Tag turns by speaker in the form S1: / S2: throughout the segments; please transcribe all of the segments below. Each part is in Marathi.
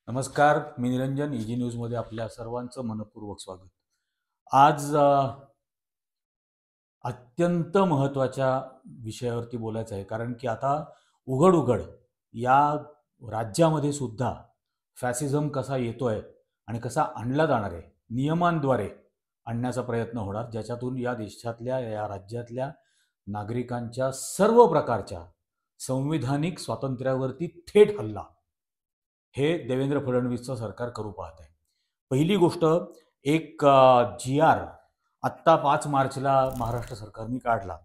S1: नमस्कार, मी निरंजन. इजी न्यूजमध्ये आपल्या सर्वांचं मनपूर्वक स्वागत. आज अत्यंत महत्त्वाच्या विषयावरती बोलायचं आहे, कारण की आता उघड उघड या राज्यामध्ये सुद्धा फॅसिझम कसा येतोय आणि कसा आणला जाणार आहे, नियमांद्वारे आणण्याचा प्रयत्न होणार, ज्याच्यातून या देशातल्या या राज्यातल्या नागरिकांच्या सर्व प्रकारच्या संविधानिक स्वातंत्र्यावरती थेट हल्ला हे देवेंद्र फडणवीसचं सरकार करू पाहत आहे. पहिली गोष्ट, एक जी-आर आत्ता 5 मार्चला महाराष्ट्र सरकारने काढला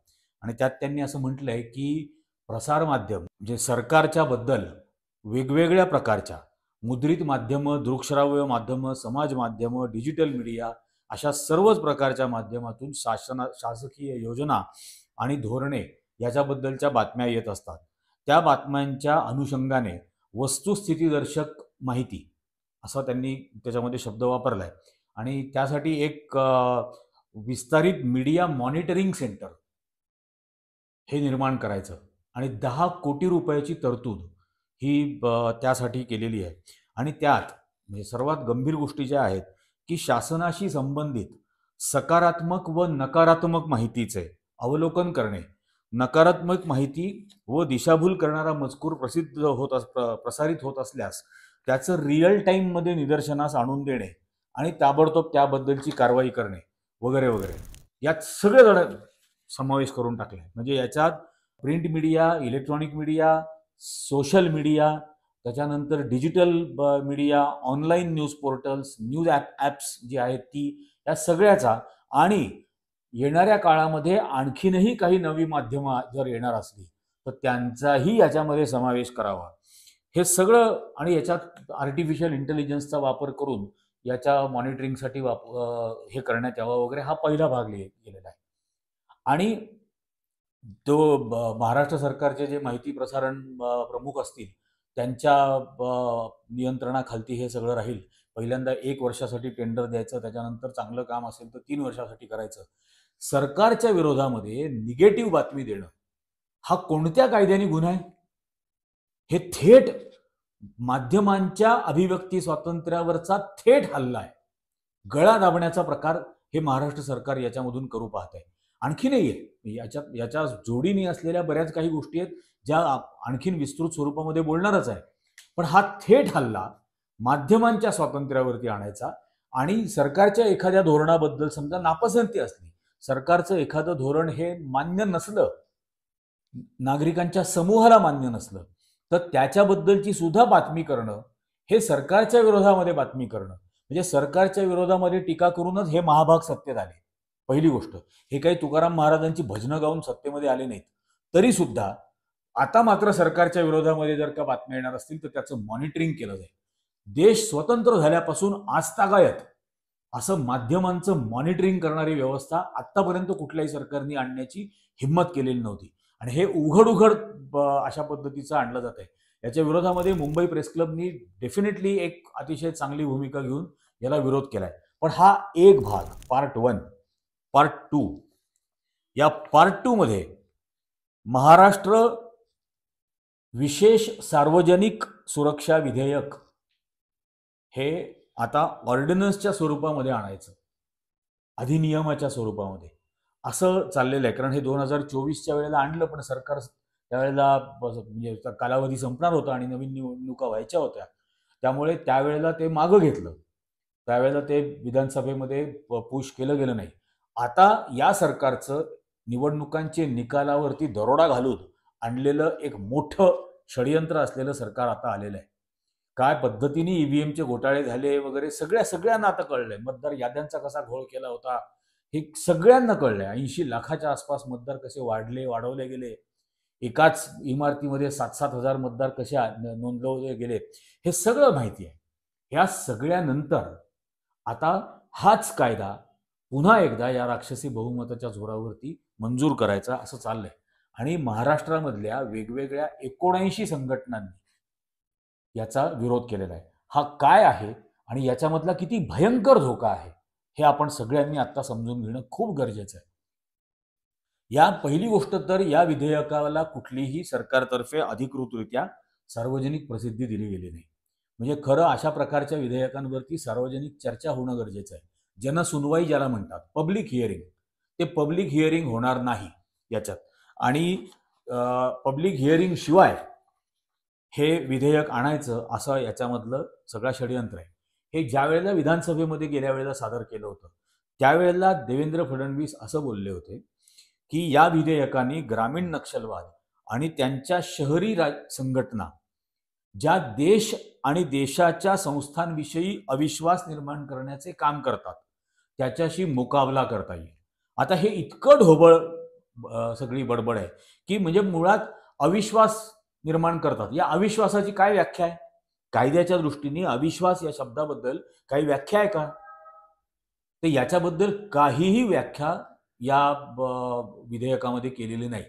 S1: आणि त्यात त्यांनी असं म्हटलंय की प्रसारमाध्यम म्हणजे सरकारच्या बद्दल वेगवेगळ्या प्रकारच्या मुद्रित माध्यमं, दृकश्राव्य माध्यमं, समाज माध्यमं, डिजिटल मीडिया अशा सर्वच प्रकारच्या माध्यमातून शासकीय योजना आणि धोरणे याच्याबद्दलच्या बातम्या येत असतात. त्या बातम्यांच्या अनुषंगाने वस्तुस्थितीदर्शक माहिती असा त्यांनी त्याच्यामध्ये शब्द वापरलाय आणि त्यासाठी एक विस्तारित मीडिया मॉनिटरिंग सेंटर हे निर्माण करायचं आणि 10 कोटी रुपयाची तरतूद ही त्यासाठी केलेली आहे. आणि त्यात म्हणजे सर्वात गंभीर गोष्टी ज्या आहेत की शासनाशी संबंधित सकारात्मक व नकारात्मक माहितीचे अवलोकन करणे, नकारात्मक माहिती व दिशाभूल करणारा मजकूर प्रसारित होत असल्यास त्याचं रिअल टाईममध्ये निदर्शनास आणून देणे आणि ताबडतोब त्याबद्दलची कारवाई करणे वगैरे वगैरे यात सगळे जण समावेश करून टाकले. म्हणजे याच्यात print media, electronic media, social media, त्याच्यानंतर digital media, online news portals, news apps जी आहेत ती, या सगळ्याचा आणि येणाऱ्या काळामध्ये आणखीनही काही नवी माध्यमं जर येणार असली तर त्यांचाही याच्यामध्ये समावेश करावा. हे सगळं आणि याच्यात आर्टिफिशियल इंटेलिजन्सचा वापर करून याच्या मॉनिटरिंगसाठी हे करण्यात यावं वगैरे हा पहिला भाग गेलेला आहे. आणि तो महाराष्ट्र सरकारचे जे माहिती प्रसारण प्रमुख असतील त्यांच्या नियंत्रणाखालती हे सगळं राहील. पहिल्यांदा 1 वर्षासाठी टेंडर द्यायचं, त्याच्यानंतर चांगलं काम असेल तर 3 वर्षासाठी करायचं. सरकारच्या विरोधामध्ये निगेटिव्ह बातमी देणं हा कोणत्या कायद्याने गुन्हा आहे? हे थेट माध्यमांच्या अभिव्यक्ती स्वातंत्र्यावरचा थेट हल्ला आहे. गळा दाबण्याचा प्रकार हे महाराष्ट्र सरकार याच्यामधून करू पाहत आहे. आणखीनही आहे याच्या जोडीने असलेल्या बऱ्याच काही गोष्टी आहेत ज्या आणखीन विस्तृत स्वरूपामध्ये बोलणारच आहे. पण हा थेट हल्ला माध्यमांच्या स्वातंत्र्यावरती आणायचा आणि सरकारच्या एखाद्या धोरणाबद्दल समजा नापसंती असली, सरकारचं एखादं धोरण हे मान्य नसलं, नागरिकांच्या समूहाला मान्य नसलं, तर त्याच्याबद्दलची सुद्धा बातमी करणं हे सरकारच्या विरोधामध्ये बातमी करणं म्हणजे सरकारच्या विरोधामध्ये टीका करूनच हे महाभाग सत्तेत आले. पहिली गोष्ट, हे काही तुकाराम महाराजांची भजनं गाऊन सत्तेमध्ये आले नाहीत. तरी सुद्धा आता मात्र सरकारच्या विरोधामध्ये जर का बातम्या येणार असतील तर त्याचं मॉनिटरिंग केलं जाईल. देश स्वतंत्र झाल्यापासून आजतागायत असं माध्यमांचं मॉनिटरिंग करणारी व्यवस्था आतापर्यंत कुठल्याही सरकारने आणण्याची हिंमत केलेली नव्हती आणि हे उघड उघड अशा पद्धतीचं आणलं जात आहे. याच्या विरोधामध्ये मुंबई प्रेस क्लबनी डेफिनेटली एक अतिशय चांगली भूमिका घेऊन याला विरोध केलाय. पण हा एक भाग, पार्ट 1. पार्ट 2, या पार्ट 2 मध्ये महाराष्ट्र विशेष सार्वजनिक सुरक्षा विधेयक हे आता ऑर्डिनन्सच्या स्वरूपामध्ये आणायचं, अधिनियमाच्या स्वरूपामध्ये असं चाललेलं आहे. कारण हे 2024च्या वेळेला आणलं, पण सरकार त्यावेळेला म्हणजे कालावधी संपणार होता आणि नवीन निवडणुका व्हायच्या होत्या, त्यामुळे त्यावेळेला ते मागं घेतलं. त्यावेळेला ते विधानसभेमध्ये पुश केलं गेलं नाही. आता या सरकारचं निवडणुकांचे निकालावरती दरोडा घालून आणलेलं एक मोठं षडयंत्र असलेलं सरकार आता आलेलं आहे. काय पद्धतीने ईव्हीएमचे घोटाळे झाले वगैरे सगळ्यांना आता कळलंय. मतदार याद्यांचा कसा घोळ केला होता हे सगळ्यांना कळलंय. 80 लाखाच्या आसपास मतदार कसे वाढवले गेले, एकाच इमारतीमध्ये 7-7 हजार मतदार कसे नोंदवले गेले, हे सगळं माहिती आहे. या सगळ्यानंतर आता हाच कायदा पुन्हा एकदा या राक्षसी बहुमताच्या जोरावरती मंजूर करायचा असं चाललंय आणि महाराष्ट्रामधल्या वेगवेगळ्या 79 संघटनांनी याचा विरोध केलेला आहे. हा काय आहे आणि याच्यामधला किती भयंकर धोका आहे हे आपण सगळ्यांनी आता समजून घेणं खूप गरजेचं आहे. या पहिली गोष्ट तर या विधेयकाला कुठलीही सरकारतर्फे अधिकृतरित्या सार्वजनिक प्रसिद्धी दिली गेली नाही. म्हणजे खरं अशा प्रकारच्या विधेयकांवरती सार्वजनिक चर्चा होणं गरजेचं आहे. जनसुनवाई ज्याला म्हणतात, पब्लिक हिअरिंग, ते पब्लिक हिअरिंग होणार नाही याच्यात. आणि पब्लिक हिअरिंग शिवाय हे विधेयक आणायचं असं याच्यामधलं सगळं षडयंत्र आहे. हे ज्या वेळेला विधानसभेमध्ये गेल्या वेळेला सादर केलं होतं, त्यावेळेला देवेंद्र फडणवीस असं बोलले होते की या विधेयकाने ग्रामीण नक्षलवाद आणि त्यांच्या शहरी संघटना ज्या देश आणि देशाच्या संस्थांविषयी अविश्वास निर्माण करण्याचे काम करतात त्याच्याशी मुकाबला करता येईल. आता हे इतकं ढोबळ सगळी बडबड आहे की म्हणजे मुळात अविश्वास निर्माण करतात. या अविश्वासाची काय व्याख्या आहे? कायद्याच्या दृष्टीने अविश्वास या शब्दाबद्दल काही व्याख्या आहे का? तर याच्याबद्दल काहीही व्याख्या या विधेयकामध्ये केलेली नाही.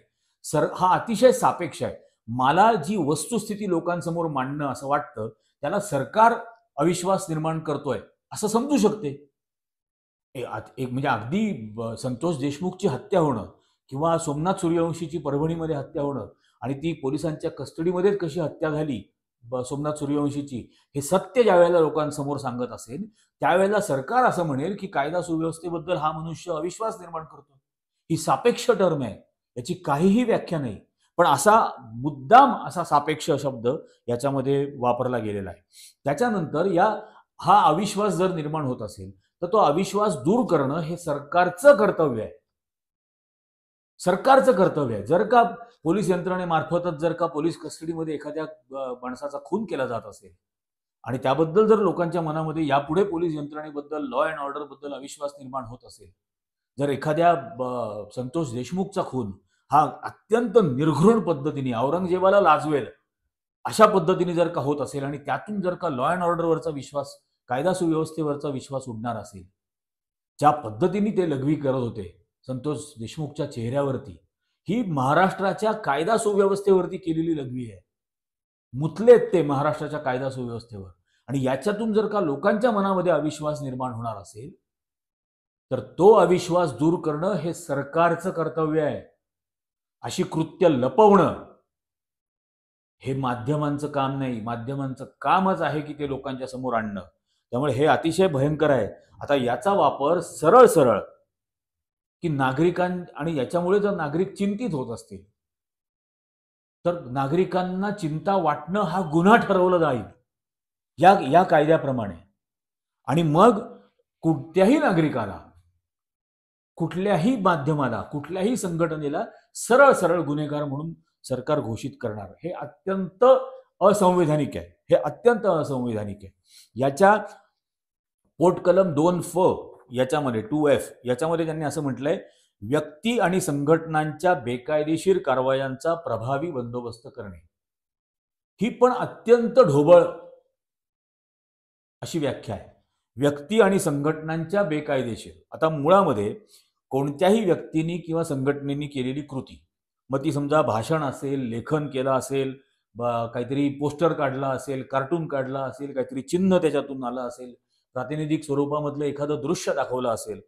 S1: हा अतिशय सापेक्ष आहे. मला जी वस्तुस्थिती लोकांसमोर मांडणं असं वाटतं त्याला सरकार अविश्वास निर्माण करतोय असं समजू शकते. एक म्हणजे अगदी संतोष देशमुखची हत्या होणं किंवा सोमनाथ सूर्यवंशीची परभणीमध्ये हत्या होणं आणि ती पोलिसांच्या कस्टडीमध्येच कशी हत्या झाली सोमनाथ सूर्यवंशीची, हे सत्य ज्या वेळेला लोकांसमोर सांगत असेल त्यावेळेला सरकार असं म्हणेल की कायदा सुव्यवस्थेबद्दल हा मनुष्य अविश्वास निर्माण करतो. ही सापेक्ष टर्म आहे, याची काहीही व्याख्या नाही. पण असा मुद्दाम असा सापेक्ष शब्द याच्यामध्ये वापरला गेलेला आहे. त्याच्यानंतर हा अविश्वास जर निर्माण होत असेल तर तो अविश्वास दूर करणं हे सरकारचं कर्तव्य आहे. सरकारचं कर्तव्य आहे. जर का पोलीस यंत्रणेमार्फतच जर का पोलीस कस्टडीमध्ये एखाद्या माणसाचा खून केला जात असेल आणि त्याबद्दल जर लोकांच्या मनामध्ये यापुढे पोलीस यंत्रणेबद्दल, लॉ अँड ऑर्डर बद्दल अविश्वास निर्माण होत असेल, जर एखाद्या संतोष देशमुखचा खून हा अत्यंत निर्घृण पद्धतीने औरंगजेबाला लाजवेल अशा पद्धतीने जर का होत असेल आणि त्यातून जर का लॉ अँड ऑर्डरवरचा विश्वास, कायदा सुव्यवस्थेवरचा विश्वास उडणार असेल, ज्या पद्धतीने ते लघवी करत होते संतोष देशमुखच्या चेहऱ्यावरती, ही महाराष्ट्राच्या कायदा सुव्यवस्थेवरती केलेली लघवी आहे. मुतलेत ते महाराष्ट्राच्या कायदा सुव्यवस्थेवर. आणि याच्यातून जर का लोकांच्या मनामध्ये अविश्वास निर्माण होणार असेल तर तो अविश्वास दूर करणं हे सरकारचं कर्तव्य आहे. अशी कृत्य लपवणं हे माध्यमांचं काम नाही. माध्यमांचं कामच आहे की ते लोकांच्या समोर आणणं. त्यामुळे हे अतिशय भयंकर आहे. आता याचा वापर सरळ सरळ की आणि याच्यामुळे जर नागरिक चिंतित होत असतील तर नागरिकांना चिंता वाटणं हा गुन्हा ठरवला जाईल या कायद्याप्रमाणे. आणि मग कुठल्याही नागरिकाला, कुठल्याही माध्यमाला, कुठल्याही संघटनेला सरळ सरळ गुन्हेगार म्हणून सरकार घोषित करणार हे अत्यंत असंवैधानिक आहे. हे अत्यंत असंवैधानिक आहे. याच्या पोटकलम 2F याच्यामध्ये 2F याच्यामध्ये त्यांनी असं म्हटलंय, व्यक्ती आणि संघटनांच्या बेकायदेशीर कारवायांचा प्रभावी बंदोबस्त करणे. ही पण अत्यंत ढोबळ अशी व्याख्या आहे. व्यक्ती आणि संघटनांच्या बेकायदेशीर. आता मुळामध्ये कोणत्याही व्यक्तीने किंवा संघटनेने केलेली कृती, मग ती समजा भाषण असेल, लेखन केलं असेल, काहीतरी पोस्टर काढला असेल, कार्टून काढला असेल, काहीतरी चिन्ह त्याच्यातून आलं असेल, प्रातिनिधिक स्वरूपामधलं एखादं दृश्य दाखवलं असेल,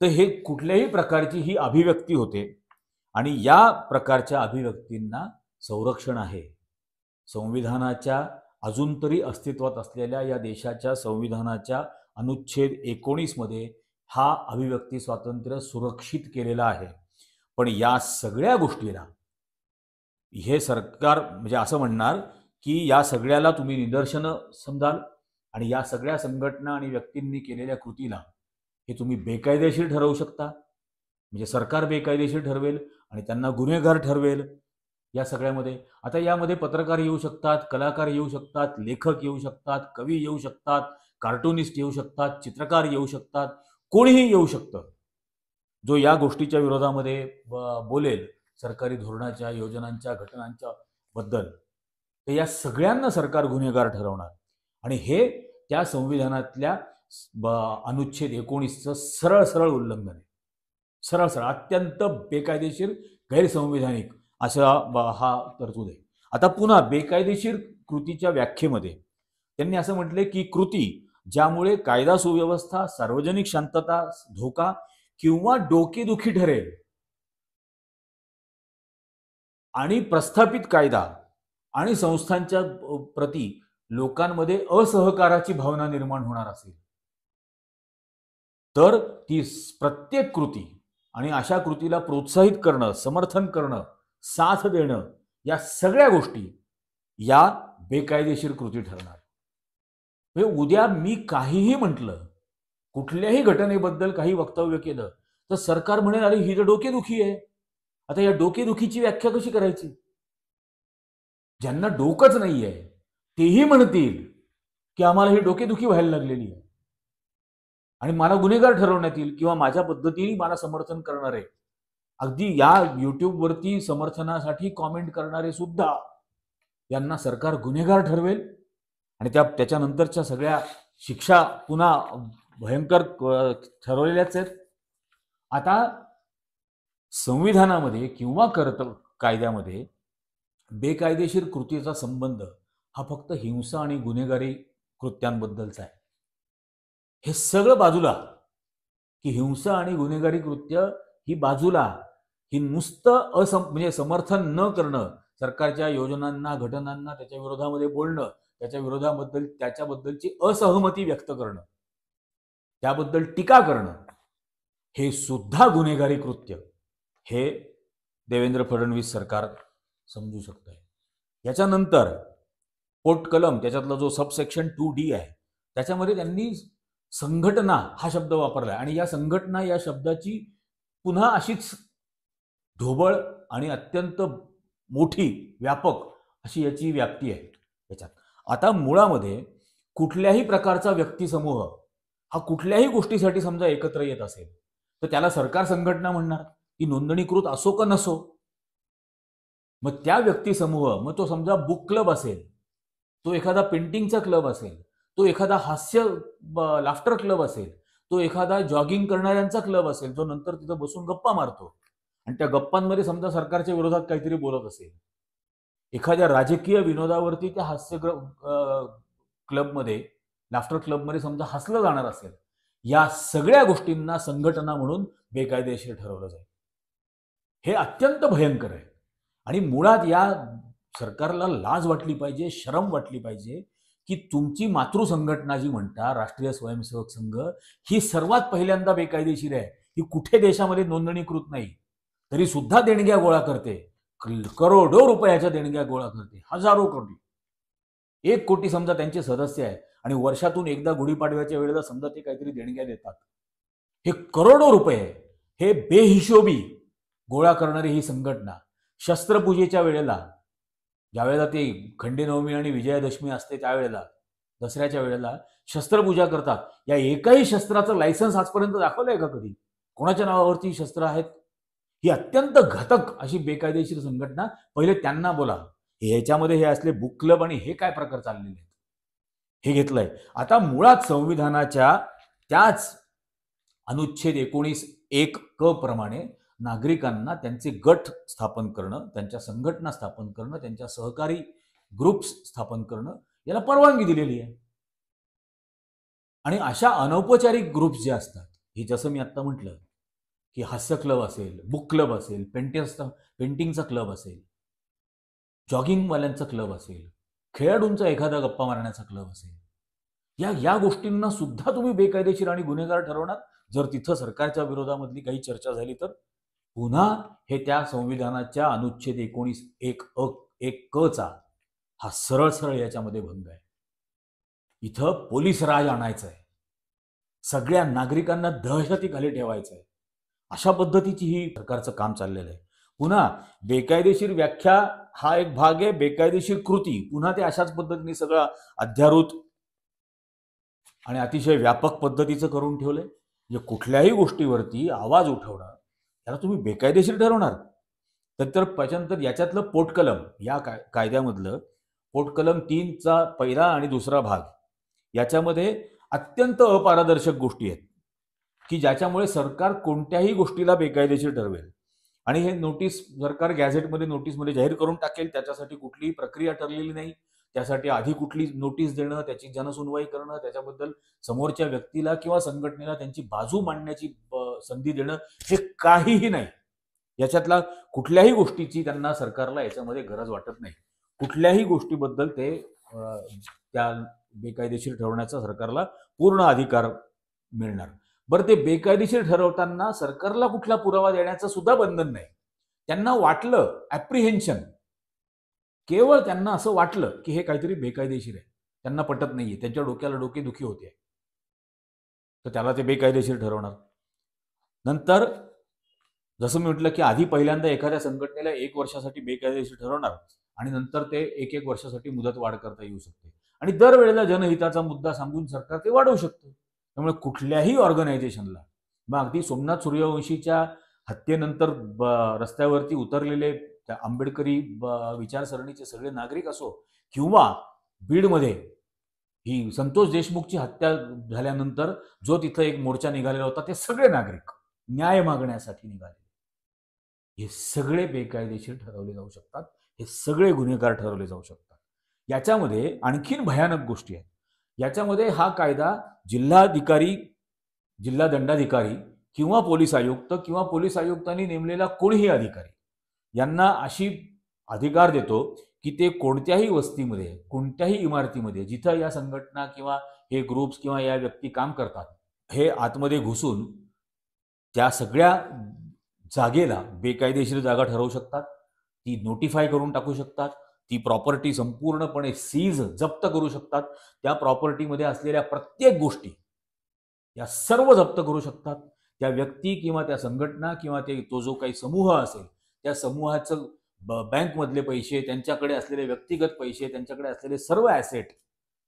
S1: तर हे कुठल्याही प्रकारची ही अभिव्यक्ती होते. आणि या प्रकारच्या अभिव्यक्तींना संरक्षण आहे. संविधानाच्या अजून तरी अस्तित्वात असलेल्या या देशाच्या संविधानाच्या अनुच्छेद 19 मध्ये हा अभिव्यक्ती स्वातंत्र्य सुरक्षित केलेला आहे. पण या सगळ्या गोष्टीला हे सरकार म्हणजे असं म्हणणार की या सगळ्याला तुम्ही निदर्शनं समजाल आणि या सगळ्या संघटना आणि व्यक्तींनी केलेल्या कृतीला हे तुम्ही बेकायदेशीर ठरवू शकता. म्हणजे सरकार बेकायदेशीर ठरवेल आणि त्यांना गुन्हेगार ठरवेल या सगळ्यामध्ये. आता यामध्ये पत्रकार येऊ शकतात, कलाकार येऊ शकतात, लेखक येऊ शकतात, कवी येऊ शकतात, कार्टूनिस्ट येऊ शकतात, चित्रकार येऊ शकतात, कोणीही येऊ शकतं जो या गोष्टीच्या विरोधामध्ये बोलेल, सरकारी धोरणाच्या, योजनांच्या, घटनांच्या बद्दल. तर या सगळ्यांना सरकार गुन्हेगार ठरवणार. आणि हे त्या संविधानातल्या अनुच्छेद 19चं सरळ सरळ उल्लंघन आहे. सरळ सरळ अत्यंत बेकायदेशीर, गैरसंविधानिक असा हा तरतूद आहे. आता पुन्हा बेकायदेशीर कृतीच्या व्याख्येमध्ये त्यांनी असं म्हटलंय की कृती ज्यामुळे कायदा सुव्यवस्था, सार्वजनिक शांतता धोका किंवा डोकेदुखी ठरेल आणि प्रस्थापित कायदा आणि संस्थांच्या प्रती लोकांमध्ये असहकाराची भावना निर्माण होणार असेल तर ती प्रत्येक कृती आणि अशा कृतीला प्रोत्साहित करणं, समर्थन करणं, साथ देणं, या सगळ्या गोष्टी या बेकायदेशीर कृती ठरणार. म्हणजे उद्या मी काहीही म्हटलं, कुठल्याही घटनेबद्दल काही वक्तव्य केलं तर सरकार म्हणेल अरे ही तर डोकेदुखी आहे. आता या डोकेदुखीची व्याख्या कशी करायची? ज्यांना डोकंच नाहीये तेही म्हणतील की आम्हाला ही डोकेदुखी व्हायला लागलेली आहे आणि मला गुन्हेगार ठरवण्यात येईल किंवा माझ्या पद्धतीने मला समर्थन करणारे, अगदी या युट्यूबवरती समर्थनासाठी कॉमेंट करणारे सुद्धा, यांना सरकार गुन्हेगार ठरवेल आणि त्याच्यानंतरच्या सगळ्या शिक्षा पुन्हा भयंकर ठरवलेल्याच आहेत. आता संविधानामध्ये किंवा कायद्यामध्ये बेकायदेशीर कृतीचा संबंध हा फक्त हिंसा आणि गुन्हेगारी कृत्यांबद्दलचा आहे. हे सगळं बाजूला, की हिंसा आणि गुन्हेगारी कृत्य ही बाजूला, ही नुसतं म्हणजे समर्थन न करणं, सरकारच्या योजनांना, घटनांना त्याच्या विरोधामध्ये बोलणं, त्याच्याबद्दलची असहमती व्यक्त करणं, त्याबद्दल टीका करणं, हे सुद्धा गुन्हेगारी कृत्य हे देवेंद्र फडणवीस सरकार समजू शकत आहे. याच्यानंतर पोटकलम, त्याच्यातला जो सबसेक्शन 2D आहे, त्याच्यामध्ये त्यांनी संघटना हा शब्द वापरला आणि या संघटना या शब्दाची पुन्हा अशीच ढोबळ आणि अत्यंत मोठी, व्यापक अशी याची व्याप्ती आहे याच्यात. आता मुळामध्ये कुठल्याही प्रकारचा व्यक्तिसमूह हा कुठल्याही गोष्टीसाठी समजा एकत्र येत असेल तर त्याला सरकार संघटना म्हणणार, ती नोंदणीकृत असो का नसो. मग त्या व्यक्तिसमूह, मग तो समजा बुक क्लब असेल, तो एखादा पेंटिंगचा क्लब असेल, तो एखादा हास्य लाफ्टर क्लब असेल, तो एखादा जॉगिंग करणाऱ्यांचा क्लब असेल, जो नंतर तिथं बसून गप्पा मारतो आणि त्या गप्पांमध्ये समजा सरकारच्या विरोधात काहीतरी बोलत असेल, एखाद्या राजकीय विनोदावरती त्या हास्य क्लबमध्ये, लाफ्टर क्लबमध्ये समजा हसलं जाणार असेल, या सगळ्या गोष्टींना संघटना म्हणून बेकायदेशीर ठरवलं जाईल. हे अत्यंत भयंकर आहे आणि मुळात या सरकारला लाज वाटली पाहिजे, शरम वाटली पाहिजे की तुमची मातृसंघटना जी म्हणता राष्ट्रीय स्वयंसेवक संघ, ही सर्वात पहिल्यांदा बेकायदेशीर आहे. ही कुठे देशामध्ये नोंदणीकृत नाही, तरी सुद्धा देणग्या गोळा करते, करोडो रुपयाच्या देणग्या गोळा करते, हजारो कोटी, 1 कोटी समजा त्यांचे सदस्य आहे आणि वर्षातून एकदा गुढीपाडव्याच्या वेळेला समजा ते काहीतरी देणग्या देतात. हे करोडो रुपये, हे बेहिशोबी गोळा करणारी ही संघटना शस्त्रपूजेच्या वेळेला, ज्यावेळेला ते खंडेनवमी आणि विजयादशमी असते त्यावेळेला, दसऱ्याच्या वेळेला शस्त्रपूजा करतात. या एकाही शस्त्राचं लायसन्स आजपर्यंत दाखवलंय का कधी? कोणाच्या नावावरती शस्त्र आहेत? ही अत्यंत घातक अशी बेकायदेशीर संघटना, पहिले त्यांना बोला. ह्याच्यामध्ये हे असले बुक क्लब आणि हे काय प्रकार चाललेले आहेत हे घेतलंय. आता मुळात संविधानाच्या त्याच अनुच्छेद 19(1) प्रमाणे नागरिकांना त्यांचे गट स्थापन करणं, त्यांच्या संघटना स्थापन करणं, त्यांच्या सहकारी ग्रुप्स स्थापन करणं याला परवानगी दिलेली आहे. आणि अशा अनौपचारिक ग्रुप्स जे असतात, हे जसं मी आता म्हटलं की हास्य क्लब असेल, बुक क्लब असेल, पेंटिंगचा क्लब असेल, जॉगिंगवाल्यांचा क्लब असेल, खेळाडूंचा एखादा गप्पा मारण्याचा क्लब असेल, या गोष्टींना सुद्धा तुम्ही बेकायदेशीर आणि गुन्हेगार ठरवणार जर तिथं सरकारच्या विरोधामधली काही चर्चा झाली तर. पुन्हा हे त्या संविधानाच्या अनुच्छेद 19(1) चा हा सरळ सरळ याच्यामध्ये भंग आहे. इथं पोलीस राज आणायचं आहे, सगळ्या नागरिकांना दहशतीखाली ठेवायचं आहे, अशा पद्धतीची ही सरकारचं काम चाललेलं आहे. पुन्हा बेकायदेशीर व्याख्या हा एक भाग आहे, बेकायदेशीर कृती पुन्हा ते अशाच पद्धतीने सगळं अध्यारूत आणि अतिशय व्यापक पद्धतीचं करून ठेवलंय. म्हणजे कुठल्याही गोष्टीवरती आवाज उठवणं त्याला तुम्ही बेकायदेशीर ठरवणार. तर त्याच्यानंतर याच्यातलं पोटकलम, या कायद्यामधलं पोटकलम 3 चा पहिला आणि दुसरा भाग, याच्यामध्ये अत्यंत अपारदर्शक गोष्टी आहेत की ज्याच्यामुळे सरकार कोणत्याही गोष्टीला बेकायदेशीर ठरवेल आणि हे नोटीस सरकार गॅझेटमध्ये नोटीसमध्ये जाहीर करून टाकेल. त्याच्यासाठी कुठलीही प्रक्रिया ठरलेली नाही, त्यासाठी आधी कुठली नोटीस देणं, त्याची जनसुनवाई करणं, त्याच्याबद्दल समोरच्या व्यक्तीला किंवा संघटनेला त्यांची बाजू मांडण्याची संधी देणं, हे काहीही नाही. याच्यातला कुठल्याही गोष्टीची त्यांना सरकारला याच्यामध्ये गरज वाटत नाही. कुठल्याही गोष्टीबद्दल ते त्या बेकायदेशीर ठरवण्याचा सरकारला पूर्ण अधिकार मिळणार. बरं, ते बेकायदेशीर ठरवताना सरकारला कुठला पुरावा देण्याचं सुद्धा बंधन नाही. त्यांना वाटलं, ॲप्रिहेन्शन, केवळ त्यांना असं वाटलं की हे काहीतरी बेकायदेशीर आहे, त्यांना पटत नाहीये, त्यांच्या डोक्याला डोकेदुखी होते, तर त्याला ते बेकायदेशीर ठरवणार. नंतर जसं मी म्हटलं की आधी पहिल्यांदा एखाद्या संघटनेला 1 वर्षासाठी बेकायदेशीर ठरवणार आणि नंतर ते 1-1 वर्षासाठी मुदतवाढ करता येऊ शकते आणि दरवेळेला जनहिताचा मुद्दा सांगून सरकार ते वाढवू शकतं. त्यामुळे कुठल्याही ऑर्गनायझेशनला, मग अगदी सोमनाथ सूर्यवंशीच्या हत्येनंतर रस्त्यावरती उतरलेले त्या आंबेडकरी विचारसरणीचे सगळे नागरिक असो, किंवा बीडमध्ये ही संतोष देशमुखची हत्या झाल्यानंतर जो तिथं एक मोर्चा निघालेला होता, ते सगळे नागरिक न्याय मागण्यासाठी निघाले. हे सगळे बेकायदेशीर ठरवले जाऊ शकतात, हे सगळे गुन्हेगार ठरवले जाऊ शकतात. याच्यामध्ये आणखीन भयानक गोष्टी आहेत. याच्यामध्ये हा कायदा जिल्हाधिकारी, जिल्हा दंडाधिकारी किंवा पोलीस आयुक्त किंवा पोलीस आयुक्तांनी नेमलेला कोणीही अधिकारी यांना अशी अधिकार देतो की ते कोणत्याही वस्तीमध्ये, कोणत्याही इमारतीमध्ये जिथं या संघटना किंवा हे ग्रुप्स किंवा या व्यक्ती काम करतात, हे आतमध्ये घुसून त्या सगळ्या जागेला बेकायदेशीर जागा ठरवू शकतात, ती नोटिफाय करून टाकू शकतात, ती प्रॉपर्टी संपूर्णपणे सीज, जप्त करू शकतात, त्या प्रॉपर्टीमध्ये असलेल्या प्रत्येक गोष्टी या सर्व जप्त करू शकतात. त्या व्यक्ती किंवा त्या संघटना किंवा तो जो काही समूह असेल, त्या समूहाचं बँकमधले पैसे, त्यांच्याकडे असलेले व्यक्तिगत पैसे, त्यांच्याकडे असलेले सर्व ॲसेट,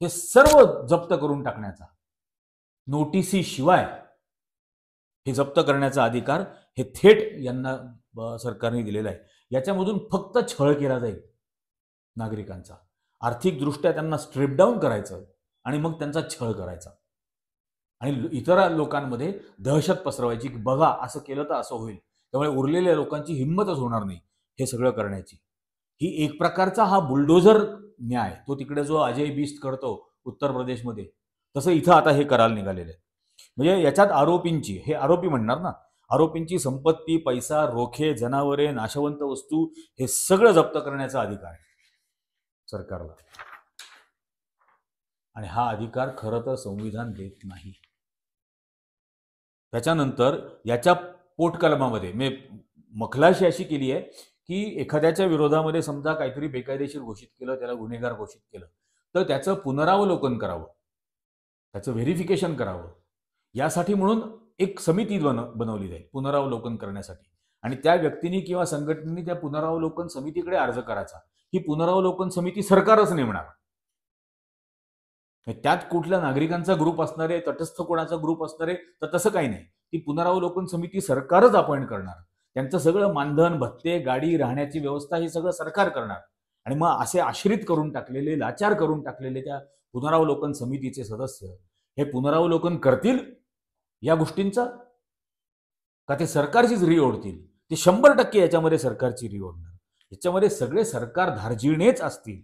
S1: हे सर्व जप्त करून टाकण्याचा, नोटिसीशिवाय हे जप्त करण्याचा अधिकार हे थेट यांना सरकारने दिलेला आहे. याच्यामधून फक्त छळ केला जाईल नागरिकांचा, आर्थिकदृष्ट्या त्यांना स्ट्रिप डाऊन करायचं आणि मग त्यांचा छळ करायचा आणि इतर लोकांमध्ये दहशत पसरवायची की बघा असं केलं तर असं होईल. त्यामुळे उरलेल्या लोकांची हिंमतच होणार नाही हे सगळं करण्याची. ही एक प्रकारचा हा बुलडोझर न्याय, तो तिकडे जो अजय बिस्ट करतो उत्तर प्रदेशमध्ये, तसं इथं आता हे करायला निघालेलं आहे. म्हणजे याच्यात आरोपींची, हे आरोपी म्हणणार ना, आरोपींची संपत्ती, पैसा, रोखे, जनावरे, नाशवंत वस्तू, हे सगळं जप्त करण्याचा अधिकार आहे सरकारला. आणि हा अधिकार खरं तर संविधान देत नाही. त्याच्यानंतर याच्या पोटकलमामध्ये मी मखलाशी अशी केली आहे की एखाद्याच्या विरोधामध्ये समजा काहीतरी बेकायदेशीर घोषित केलं, त्याला गुन्हेगार घोषित केलं, तर त्याचं पुनरावलोकन करावं, त्याचं व्हेरिफिकेशन करावं. यासाठी म्हणून एक समिती बनवली जाईल पुनरावलोकन करण्यासाठी, आणि त्या व्यक्तीने किंवा संघटनेने त्या पुनरावलोकन समितीकडे अर्ज करायचा. ही पुनरावलोकन समिती सरकारच नेमणार. त्यात कुठल्या नागरिकांचा ग्रुप असणार आहे, तटस्थ कोणाचा ग्रुप असणार आहे, तर तसं काही नाही. ती पुनरावलोकन समिती सरकारच अपॉइंट करणार. त्यांचं सगळं मानधन, भत्ते, गाडी, राहण्याची व्यवस्था हे सगळं सरकार करणार. आणि मग असे आश्रित करून टाकलेले, लाचार करून टाकलेले त्या पुनरावलोकन समितीचे सदस्य हे पुनरावलोकन करतील या गोष्टींचा, का ते सरकारचीच री ओढतील? ते 100% याच्यामध्ये सरकारची री ओढणार. याच्यामध्ये सगळे सरकार धार्जिणेच असतील.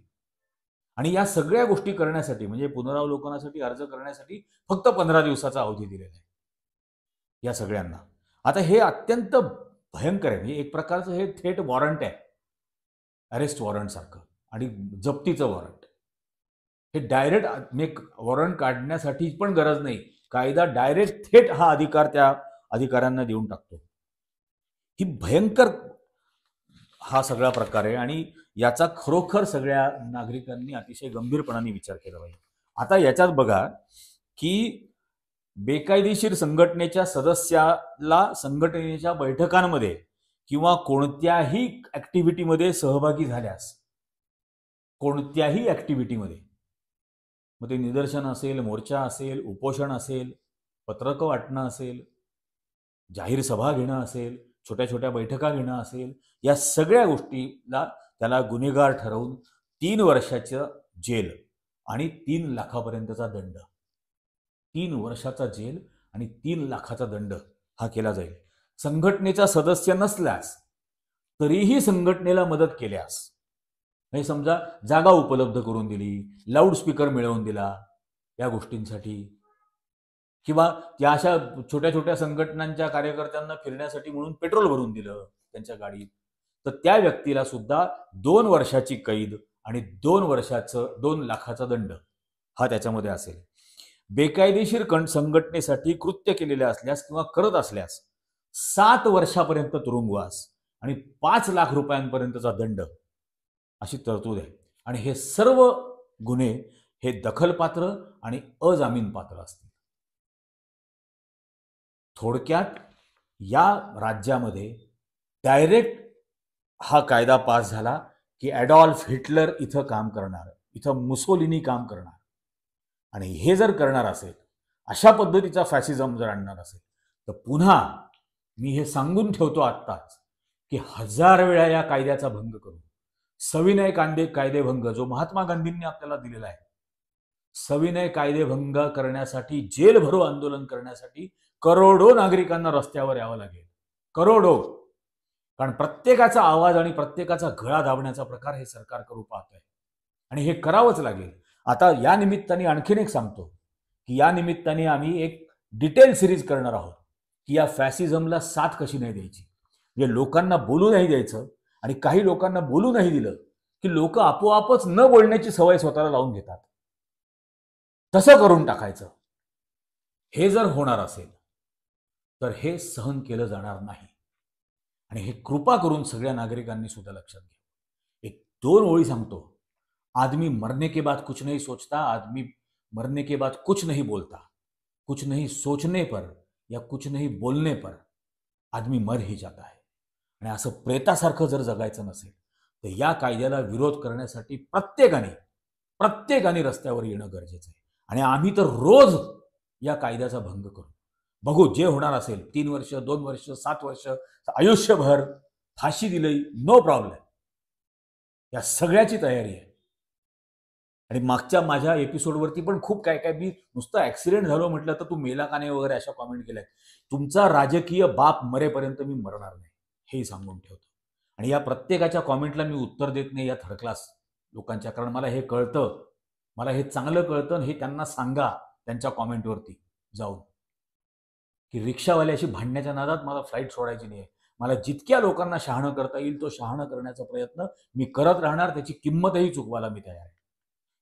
S1: आणि या सगळ्या गोष्टी करण्यासाठी, म्हणजे पुनरावलोकनासाठी अर्ज करण्यासाठी फक्त 15 दिवसाचा अवधी दिलेला आहे या सगळ्यांना. आता हे अत्यंत भयंकर आहे. म्हणजे एक प्रकारचं हे थेट वॉरंट आहे, अरेस्ट वॉरंट सारखं, आणि जप्तीचं वॉरंट. हे डायरेक्ट वॉरंट काढण्यासाठी पण गरज नाही, कायदा डायरेक्ट थेट हा अधिकार त्या अधिकाऱ्यांना देऊन टाकतो. ही भयंकर हा सगळा प्रकार आहे आणि याचा खरोखर सगळ्या नागरिकांनी अतिशय गंभीरपणाने विचार केला पाहिजे. आता याच्यात बघा की बेकायदेशीर संघटनेच्या सदस्याला संघटनेच्या बैठकांमध्ये किंवा कोणत्याही ऍक्टिव्हिटीमध्ये सहभागी झाल्यास, कोणत्याही ऍक्टिव्हिटीमध्ये, मग ते निदर्शन असेल, मोर्चा असेल, उपोषण असेल, पत्रकं वाटणं असेल, जाहीर सभा घेणं असेल, छोट्या छोट्या बैठका घेणं असेल, या सगळ्या गोष्टीला त्याला गुन्हेगार ठरवून 3 वर्षाचं जेल आणि 3 लाखापर्यंतचा दंड, 3 वर्षाचा जेल आणि 3 लाखाचा दंड हा केला जाईल. संघटनेचा सदस्य नसल्यास, तरीही संघटनेला मदत केल्यास, हे समजा जागा उपलब्ध करून दिली, लाऊडस्पीकर मिळवून दिला या गोष्टींसाठी, किंवा त्या अशा छोट्या छोट्या संघटनांच्या कार्यकर्त्यांना फिरण्यासाठी म्हणून पेट्रोल भरून दिलं त्यांच्या गाडीत, तर त्या व्यक्तीला सुद्धा 2 वर्षाची कैद आणि 2 लाखाचा दंड हा त्याच्यामध्ये असेल. बेकायदेशीर संघटनेसाठी कृत्य केलेले असल्यास किंवा करत असल्यास 7 वर्षापर्यंत तुरुंगवास आणि 5 लाख रुपयांपर्यंतचा दंड अशी तरतूद आहे. आणि हे सर्व गुन्हे हे दखलपात्र आणि अजामीनपात्र असतील. थोडक्यात या राज्यामध्ये डायरेक्ट हा कायदा पास झाला की ॲडॉल्फ हिटलर इथं काम करणार, इथं मुसोलिनी काम करणार. आणि हे जर करणार असेल, अशा पद्धतीचा फॅसिझम जर आणणार असेल, तर पुन्हा मी हे सांगून ठेवतो आत्ताच की 1000 वेळा या कायद्याचा भंग करू. सविनय कायदेभंग जो महात्मा गांधींनी आपल्याला दिलेला आहे, सविनय कायदेभंग करण्यासाठी, जेल भरो आंदोलन करण्यासाठी करोडो नागरिकांना रस्त्यावर यावं लागेल. करोडो. कारण प्रत्येकाचा आवाज आणि प्रत्येकाचा गळा दाबण्याचा प्रकार हे सरकार करू पाहत आहे आणि हे करावंच लागेल. आता या निमित्ताने आणखीन एक सांगतो की या निमित्ताने आम्ही एक डिटेल सिरीज करणार आहोत की या फॅसिझमला साथ कशी नाही द्यायची. म्हणजे लोकांना बोलू नाही द्यायचं आणि काही लोकांना बोलू नाही दिलं की लोक आपोआपच न बोलण्याची सवय स्वतःला लावून घेतात. तसं करून टाकायचं. हे जर होणार असेल तर हे सहन केलं जाणार नाही. आणि हे कृपा करून सगळ्या नागरिकांनी सुद्धा लक्षात घ्या. 1-2 ओळी सांगतो. आदमी मरने के बाद कुछ नहीं सोचता, आदमी मरने के बाद कुछ नहीं बोलता, कुछ नहीं सोचने पर या कुछ नहीं बोलने पर आदमी मर ही जाता है. आणि असं प्रेतासारखं जर जगायचं नसेल तर या कायद्याला विरोध करण्यासाठी प्रत्येकाने रस्त्यावर येणं गरजेचं आहे. आणि आम्ही तर रोज या कायद्याचा भंग करू. बघू जे होणार असेल. 3 वर्ष, 2 वर्ष, 7 वर्ष, आयुष्यभर फाशी दिली, नो प्रॉब्लेम. या सगळ्याची तयारी आहे. आणि मागच्या माझ्या एपिसोडवरती पण खूप काय मी नुसतं ऍक्सिडेंट झालो म्हटलं तर तू मेला का नाही वगैरे अशा कॉमेंट केल्या. तुमचा राजकीय बाप मरेपर्यंत मी मरणार नाही हेही सांगून ठेवतो. आणि या प्रत्येकाच्या कॉमेंटला मी उत्तर देत नाही या थर्ड क्लास लोकांच्या. कारण मला हे कळतं, मला हे चांगलं कळतं. हे त्यांना सांगा त्यांच्या कॉमेंटवरती जाऊन की रिक्षावाल्याशी भांडण्याच्या नादात मला फ्लाईट सोडायची नाही. मला जितक्या लोकांना शहाणं करता येईल तो शहाणं करण्याचा प्रयत्न मी करत राहणार. त्याची किंमतही चुकवायला मी तयार आहे.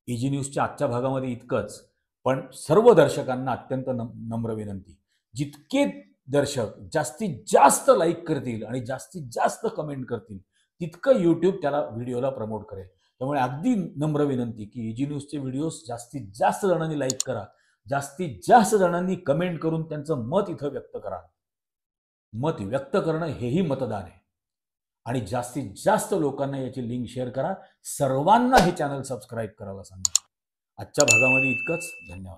S1: EG न्यूजच्या आजच्या भागामध्ये इतकंच. पण सर्व दर्शकांना अत्यंत नम्र विनंती, जितके दर्शक जास्तीत जास्त लाईक करतील आणि जास्तीत जास्त कमेंट करतील तितकं यूट्यूब त्याला व्हिडिओला प्रमोट करेल. त्यामुळे अगदी नम्र विनंती की EG न्यूजचे व्हिडिओज जास्तीत जास्त जणांनी लाईक करा, जास्तीत जास्त जणांनी कमेंट करून त्यांचं मत इथं व्यक्त करा. मत व्यक्त करणं हेही मतदान आहे. आणि जास्तीत जास्त लोकांना याची लिंक शेअर करा. सर्वांना हे चॅनल सबस्क्राईब करायला सांगा. आजच्या भागामध्ये इतकंच. धन्यवाद.